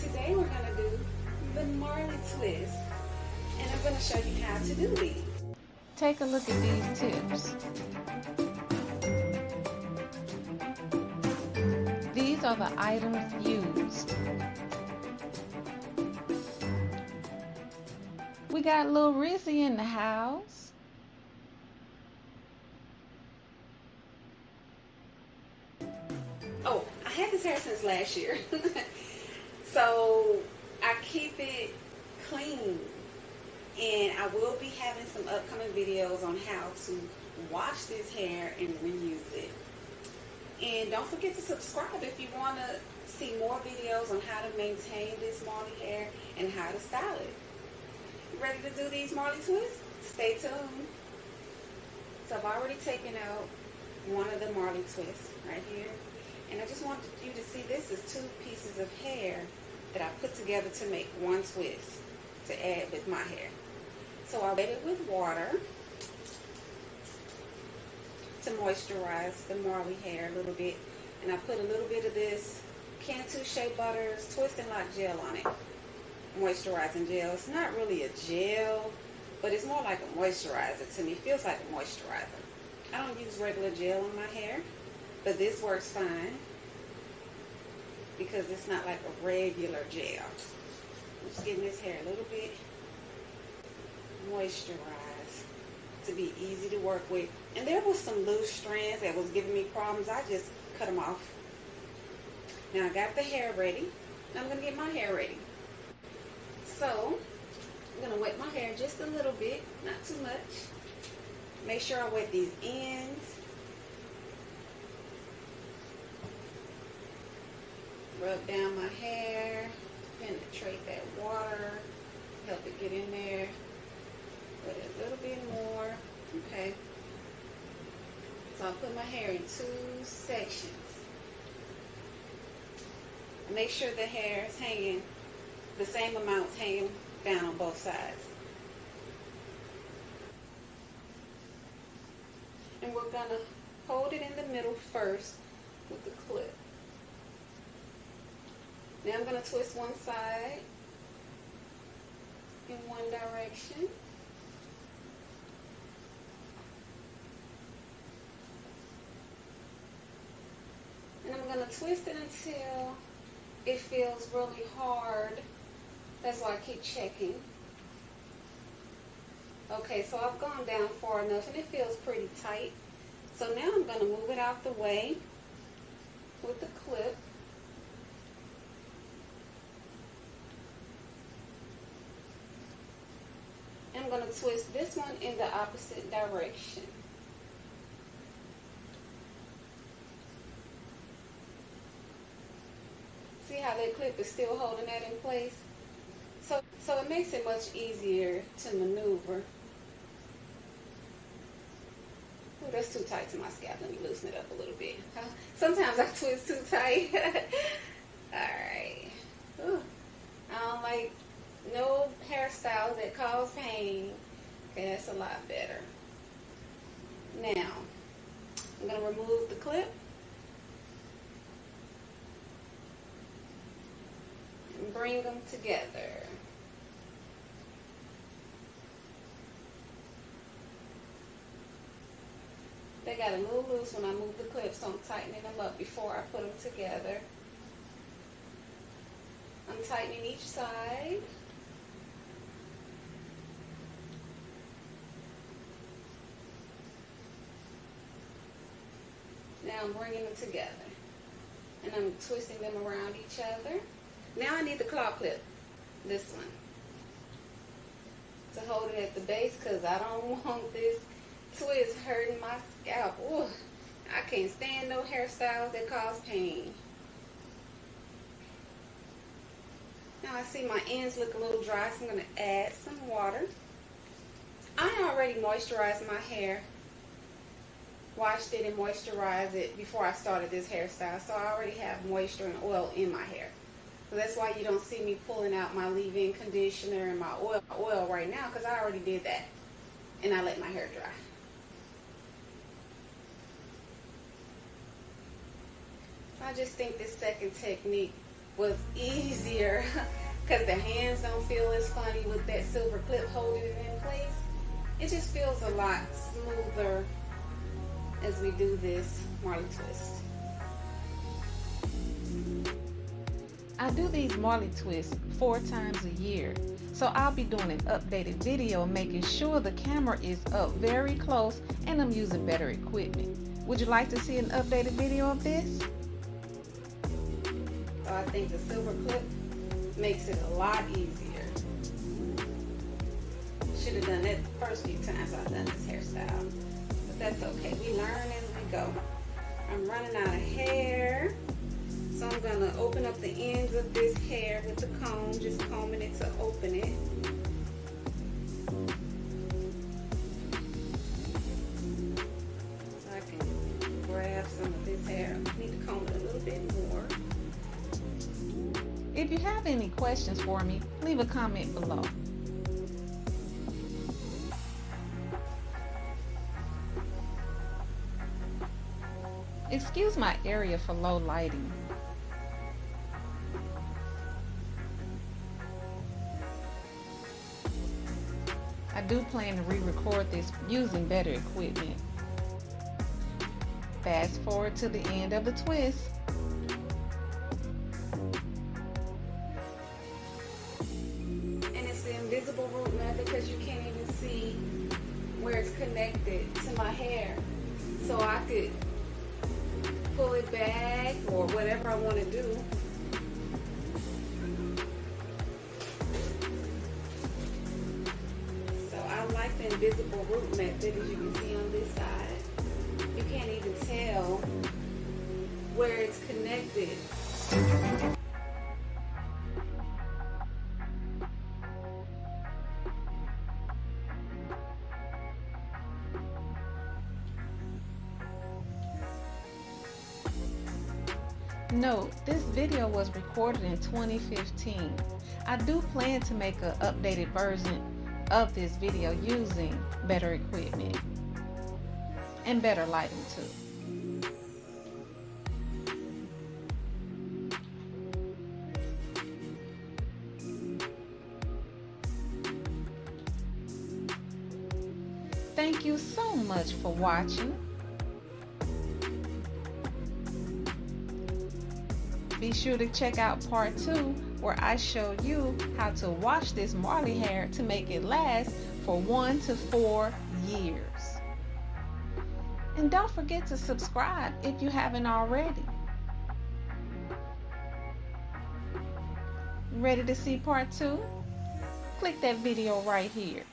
Today we're going to do the Marley Twist, and I'm going to show you how to do these. Take a look at these tips. These are the items used. We got little Rizee in the house. Oh, I had this hair since last year. So I keep it clean, and I will be having some upcoming videos on how to wash this hair and reuse it. And don't forget to subscribe if you want to see more videos on how to maintain this Marley hair and how to style it. You ready to do these Marley twists? Stay tuned. So I've already taken out one of the Marley twists right here. And I just want you to see this is 2 pieces of hair that I put together to make one twist to add with my hair. So I wet it with water to moisturize the Marley hair a little bit. And I put a little bit of this Cantu Shea Butter's Twist and Lock gel on it. Moisturizing gel. It's not really a gel, but it's more like a moisturizer to me. It feels like a moisturizer. I don't use regular gel on my hair, but this works fine because it's not like a regular gel. I'm just getting this hair a little bit moisturized to be easy to work with. And there was some loose strands that was giving me problems. I just cut them off. Now I got the hair ready. Now I'm going to get my hair ready. So I'm going to wet my hair just a little bit, not too much. Make sure I wet these ends. Rub down my hair, penetrate that water, help it get in there. Put it a little bit more. Okay. So I'll put my hair in 2 sections. Make sure the hair is hanging, the same amount's hanging down on both sides. And we're going to hold it in the middle first with the clip. Now I'm going to twist one side in one direction. And I'm going to twist it until it feels really hard. That's why I keep checking. Okay, so I've gone down far enough and it feels pretty tight. So now I'm going to move it out the way with the clip. I'm going to twist this one in the opposite direction. See how that clip is still holding that in place? So it makes it much easier to maneuver. Oh, that's too tight to my scalp. Let me loosen it up a little bit. Sometimes I twist too tight. Alright. I don't like no hairstyles that cause pain. Okay, that's a lot better. Now, I'm going to remove the clip. And bring them together. They got a little loose when I move the clip, so I'm tightening them up before I put them together. I'm tightening each side. Now I'm bringing them together. And I'm twisting them around each other. Now I need the claw clip, this one, to hold it at the base because I don't want this twist hurting my scalp. Ooh, I can't stand no hairstyles that cause pain. Now I see my ends look a little dry, so I'm going to add some water. I already moisturized my hair, washed it and moisturized it before I started this hairstyle, so I already have moisture and oil in my hair. So that's why you don't see me pulling out my leave-in conditioner and my oil right now, because I already did that and I let my hair dry. I just think this second technique was easier because the hands don't feel as funny with that silver clip holding it in place. It just feels a lot smoother as we do this Marley twist. I do these Marley twists 4 times a year, so I'll be doing an updated video making sure the camera is up very close and I'm using better equipment. Would you like to see an updated video of this? So I think the silver clip makes it a lot easier. Should have done that the first few times I've done this hairstyle, but that's okay. We learn as we go. I'm running out of hair. So I'm going to open up the ends of this hair with the comb, just combing it to open it. So I can grab some of this hair. I need to comb it a little bit more. If you have any questions for me, leave a comment below. Excuse my area for low lighting. I do plan to re-record this using better equipment. Fast forward to the end of the twist. And it's the invisible root method because you can't even see where it's connected to my hair. So I could pull it back or whatever I want to do. The invisible root method, as you can see on this side. You can't even tell where it's connected. Note, this video was recorded in 2015. I do plan to make an updated version of this video using better equipment and better lighting too. Thank you so much for watching. Be sure to check out part 2 where I show you how to wash this Marley hair to make it last for 1 to 4 years. And don't forget to subscribe if you haven't already. Ready to see part 2? Click that video right here.